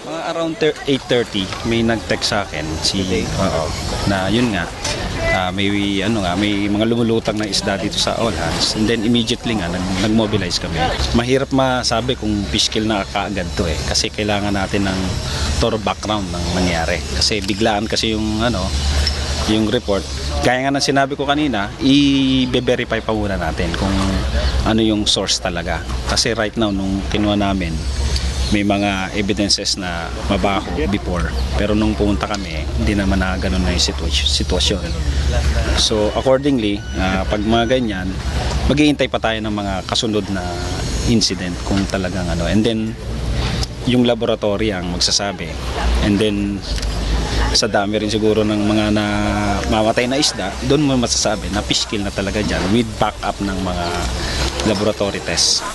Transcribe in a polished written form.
Mga around 8:30 may nag-text sa akin na yun nga may mga lumulutang na isda dito sa All Hands, and then immediately nga nag-mobilize kami. Mahirap masabi kung fish kill na kaagad to kasi kailangan natin ng thorough background ng nangyari kasi biglaan kasi yung report. Gaya nga ng sinabi ko kanina, i-verify pa muna natin kung ano yung source talaga kasi right now nung kinuha namin may mga evidences na mabaho before, pero nung pumunta kami hindi naman na ganun na yung sitwasyon. So accordingly, pag mga ganyan, maghihintay pa tayo ng mga kasunod na incident kung talagang and then yung laboratory ang magsasabi, and then sa dami rin siguro ng mga na mamatay na isda, doon mo masasabi na fish kill na talaga dyan with backup ng mga laboratory tests.